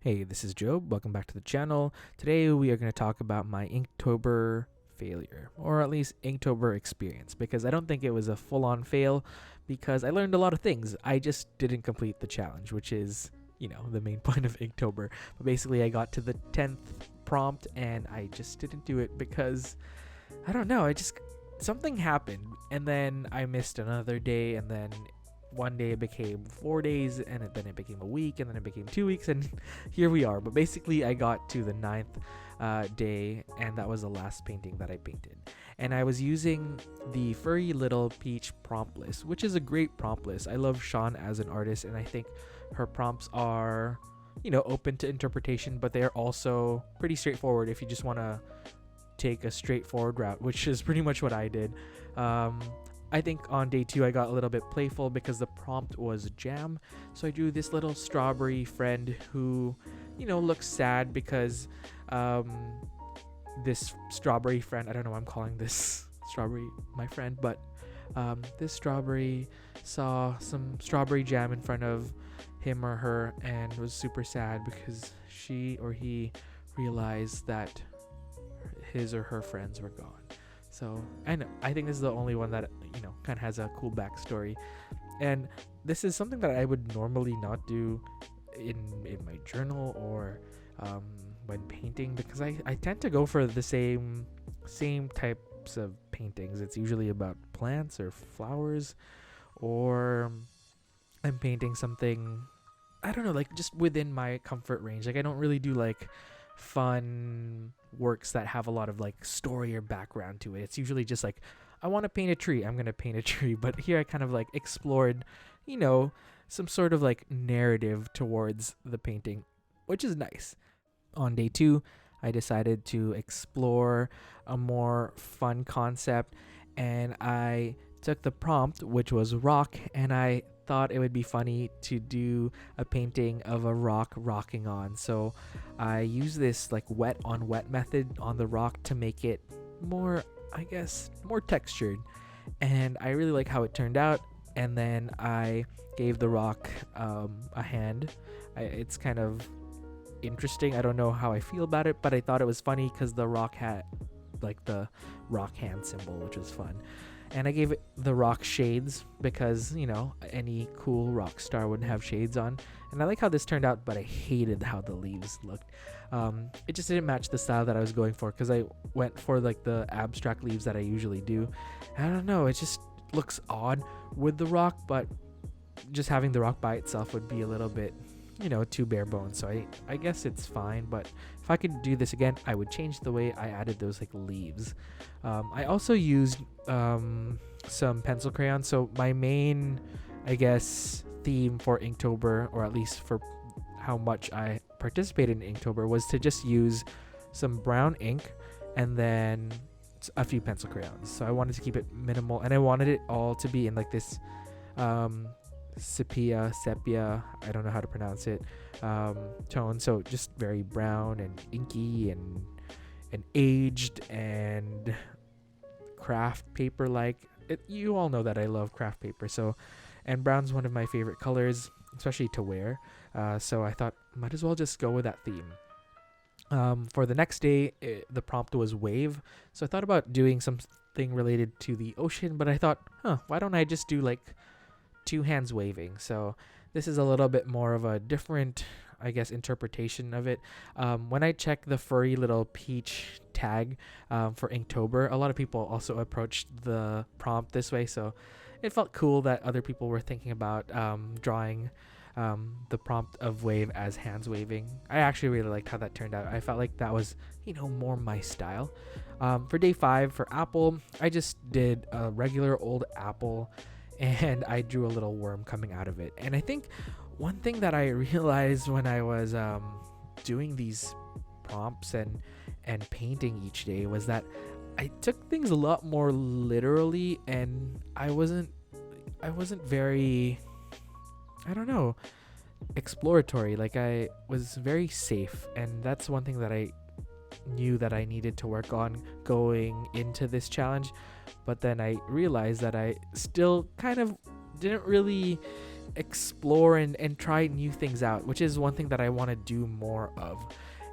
Hey, this is Job. Welcome back to the channel. Today we are going to talk about my Inktober failure, or at least Inktober experience, because I don't think it was a full-on fail because I learned a lot of things. I just didn't complete the challenge, which is, the main point of Inktober. But basically I got to the 10th prompt and I just didn't do it because I don't know, something happened and then I missed another day, and then one day it became 4 days, and then it became a week, and then it became 2 weeks, and here we are. But basically I got to the ninth day, and that was the last painting that I painted, and I was using the Furry Little Peach prompt list, which is a great prompt list. I love Sha'an as an artist, and I think her prompts are open to interpretation, but they are also pretty straightforward if you just want to take a straightforward route, which is pretty much what I did. I think on day 2 I got a little bit playful because the prompt was jam. So I drew this little strawberry friend who, looks sad because this strawberry friend, I don't know why I'm calling this strawberry my friend, but this strawberry saw some strawberry jam in front of him or her and was super sad because she or he realized that his or her friends were gone. So I think this is the only one that kind of has a cool backstory, and this is something that I would normally not do in my journal or when painting, because I tend to go for the same types of paintings. It's usually about plants or flowers, or I'm painting something, I don't know, like just within my comfort range. Like I don't really do like fun works that have a lot of like story or background to it. It's usually just like, I want to paint a tree, I'm gonna paint a tree. But here I kind of like explored some sort of like narrative towards the painting, which is nice. On day 2 I decided to explore a more fun concept, and I took the prompt, which was rock, and I thought it would be funny to do a painting of a rock rocking on. So I use this like wet on wet method on the rock to make it more, I guess, more textured, and I really like how it turned out. And then I gave the rock a hand. It's kind of interesting. I don't know how I feel about it, but I thought it was funny because the rock had like the rock hand symbol, which was fun. And I gave it the rock shades because, any cool rock star wouldn't have shades on. And I like how this turned out, but I hated how the leaves looked. It just didn't match the style that I was going for, because I went for like the abstract leaves that I usually do. I don't know, it just looks odd with the rock, but just having the rock by itself would be a little bit, too bare bones. So I guess it's fine, but if I could do this again, I would change the way I added those like leaves. I also used some pencil crayons. So my main, I guess, theme for Inktober, or at least for how much I participated in Inktober, was to just use some brown ink and then a few pencil crayons. So I wanted to keep it minimal, and I wanted it all to be in like this sepia, I don't know how to pronounce it, tone. So just very brown and inky and aged and craft paper like. You all know that I love craft paper, so, and brown's one of my favorite colors, especially to wear. So I thought might as well just go with that theme. For the next day, the prompt was wave, so I thought about doing something related to the ocean, but I thought, why don't I just do like 2 hands waving? So this is a little bit more of a different, I guess, interpretation of it. When I checked the Furry Little Peach tag for Inktober, a lot of people also approached the prompt this way, so it felt cool that other people were thinking about drawing the prompt of wave as hands waving. I actually really liked how that turned out. I felt like that was, more my style. For day 5, for apple, I just did a regular old apple, and I drew a little worm coming out of it. And I think one thing that I realized when I was doing these prompts and painting each day was that I took things a lot more literally, and I wasn't very, I don't know, exploratory. Like I was very safe, and that's one thing that I knew that I needed to work on going into this challenge. But then I realized that I still kind of didn't really explore and try new things out, which is one thing that I want to do more of.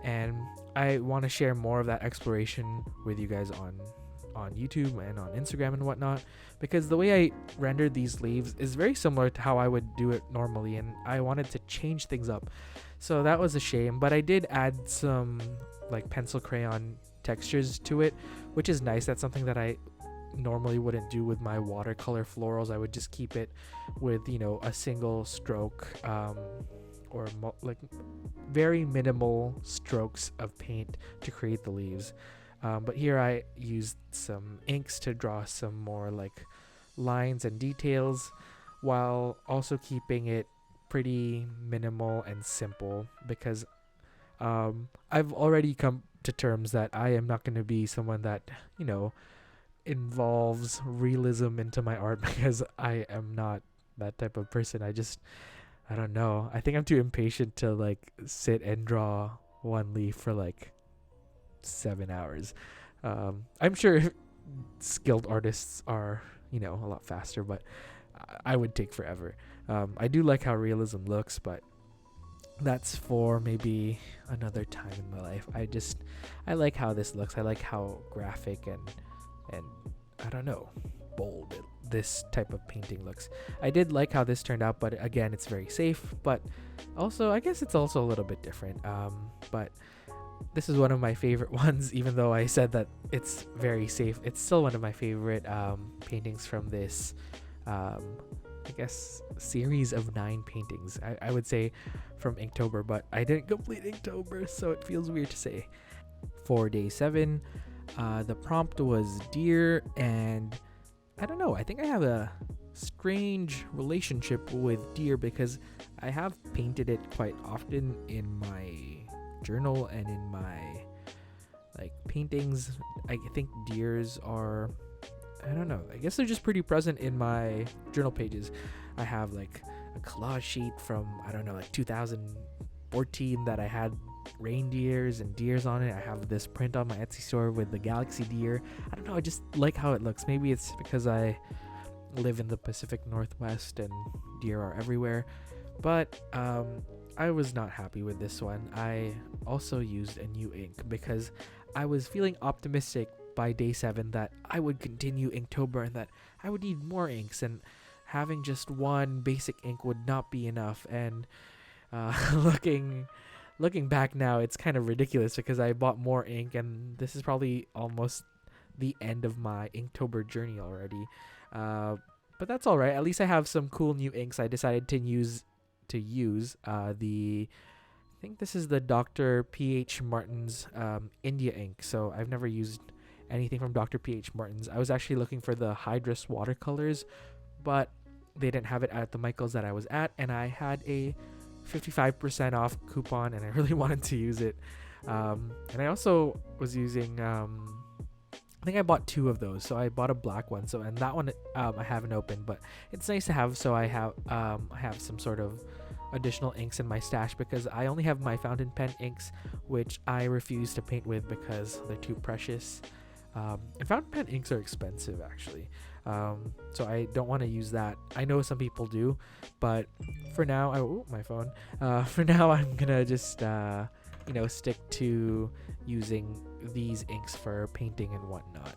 And I want to share more of that exploration with you guys on YouTube and on Instagram and whatnot, because the way I rendered these leaves is very similar to how I would do it normally, and I wanted to change things up. So that was a shame, but I did add some like pencil crayon textures to it, which is nice. That's something that I normally wouldn't do with my watercolor florals. I would just keep it with, you know, a single stroke, or like very minimal strokes of paint to create the leaves. But here I used some inks to draw some more like lines and details, while also keeping it pretty minimal and simple, because I've already come to terms that I am not going to be someone that, you know, involves realism into my art, because I am not that type of person. I don't know. I think I'm too impatient to like sit and draw one leaf for like 7 hours. I'm sure skilled artists are, you know, a lot faster, but I would take forever. I do like how realism looks, but that's for maybe another time in my life. I like how this looks. I like how graphic and I don't know, bold this type of painting looks. I did like how this turned out, but again, it's very safe, but also I guess it's also a little bit different. But this is one of my favorite ones, even though I said that it's very safe. It's still one of my favorite paintings from this, I guess, series of 9 paintings. I would say from Inktober, but I didn't complete Inktober, so it feels weird to say. For day 7, the prompt was deer, and I don't know, I think I have a strange relationship with deer because I have painted it quite often in my journal and in my like paintings. I think deers are, I don't know, I guess they're just pretty present in my journal pages. I have like a collage sheet from, I don't know, like 2014 that I had reindeers and deers on it. I have this print on my Etsy store with the galaxy deer. I don't know, I just like how it looks. Maybe it's because I live in the Pacific Northwest and deer are everywhere, but I was not happy with this one. I also used a new ink because I was feeling optimistic by day 7 that I would continue Inktober and that I would need more inks, and having just one basic ink would not be enough. And looking back now, it's kind of ridiculous because I bought more ink, and this is probably almost the end of my Inktober journey already. But that's all right. At least I have some cool new inks. I decided to use the, I think this is the Dr. P.H. Martin's India ink. So I've never used anything from Dr. P.H. Martin's. I was actually looking for the Hydrus watercolors, but they didn't have it at the Michael's that I was at, and I had a 55% off coupon, and I really wanted to use it. And I also was using, I think I bought 2 of those. So I bought a black one, and that one I haven't opened, but it's nice to have. So I have some sort of additional inks in my stash because I only have my fountain pen inks, which I refuse to paint with because they're too precious. And fountain pen inks are expensive, actually. So I don't want to use that. I know some people do, but for now, my phone. For now, I'm gonna just stick to using these inks for painting and whatnot.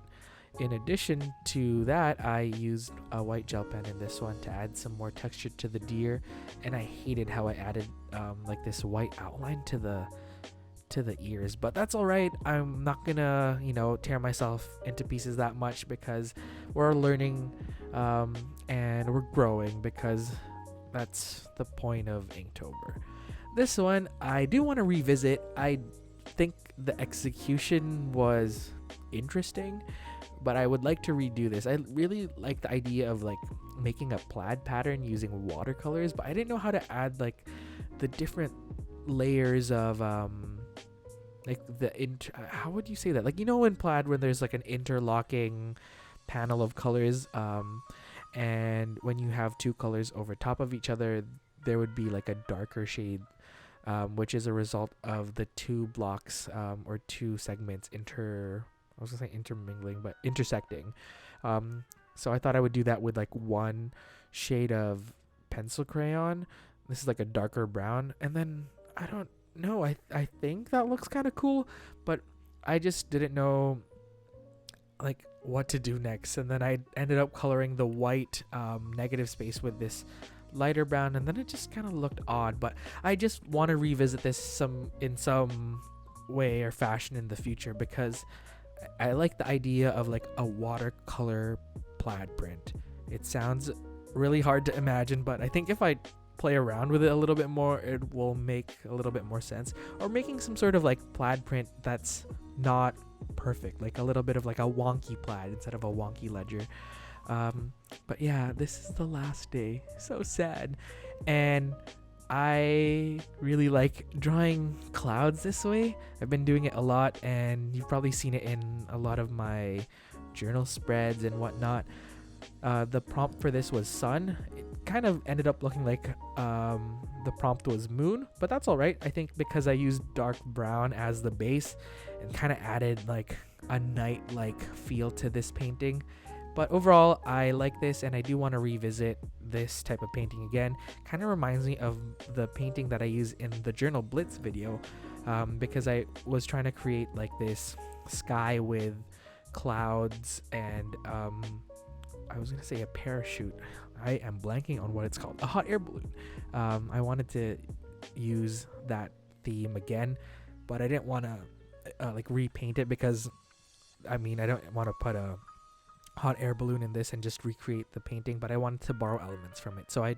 In addition to that, I used a white gel pen in this one to add some more texture to the deer, and I hated how I added like this white outline to the ears, but that's all right. I'm not gonna tear myself into pieces that much because we're learning and we're growing, because that's the point of Inktober. This one I do want to revisit. I think the execution was interesting, but I would like to redo this. I really like the idea of like making a plaid pattern using watercolors, but I didn't know how to add like the different layers of like how would you say that, like in plaid when there's like an interlocking panel of colors, and when you have 2 colors over top of each other, there would be like a darker shade, which is a result of the 2 blocks or 2 segments intermingling, but intersecting. So I thought I would do that with like one shade of pencil crayon. This is like a darker brown, and then I don't know, I think that looks kind of cool, but I just didn't know like what to do next. And then I ended up coloring the white negative space with this lighter brown, and then it just kind of looked odd. But I just want to revisit this in some way or fashion in the future, because I like the idea of like a watercolor plaid print. It sounds really hard to imagine, but I think if I play around with it a little bit more, it will make a little bit more sense. Or making some sort of like plaid print that's not perfect, like a little bit of like a wonky plaid instead of a wonky ledger. But yeah, this is the last day. So sad. And I really like drawing clouds this way. I've been doing it a lot, and you've probably seen it in a lot of my journal spreads and whatnot. The prompt for this was sun. It kind of ended up looking like the prompt was moon, but that's all right. I think because I used dark brown as the base and kind of added like a night-like feel to this painting. But overall, I like this, and I do want to revisit this type of painting again. Kind of reminds me of the painting that I used in the Journal Blitz video, because I was trying to create like this sky with clouds and I was gonna say a parachute. I am blanking on what it's called. A hot air balloon. I wanted to use that theme again, but I didn't want to like repaint it, because I mean, I don't want to put a hot air balloon in this and just recreate the painting, but I wanted to borrow elements from it. So I,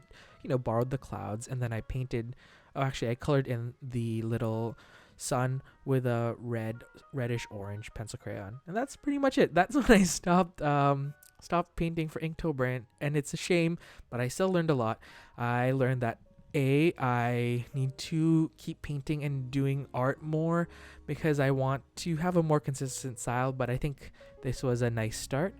borrowed the clouds, and then I painted, I colored in the little sun with a reddish orange pencil crayon, and that's pretty much it. That's when I stopped painting for Inktober, and it's a shame, but I still learned a lot. I learned that I need to keep painting and doing art more, because I want to have a more consistent style, but I think this was a nice start.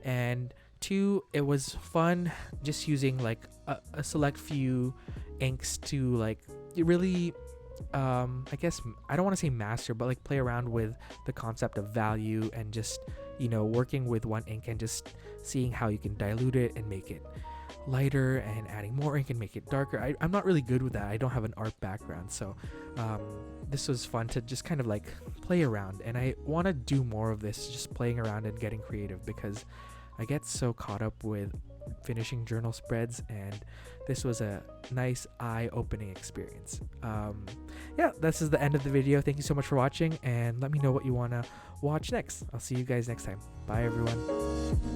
And 2, it was fun just using like a select few inks to like really I guess I don't want to say master, but like play around with the concept of value, and just working with one ink and just seeing how you can dilute it and make it lighter, and adding more ink and make it darker. I'm not really good with that. I don't have an art background, so this was fun to just kind of like play around, and I want to do more of this, just playing around and getting creative, because I get so caught up with finishing journal spreads, and this was a nice eye-opening experience. Yeah, this is the end of the video. Thank you so much for watching, and let me know what you want to watch next. I'll see you guys next time. Bye everyone.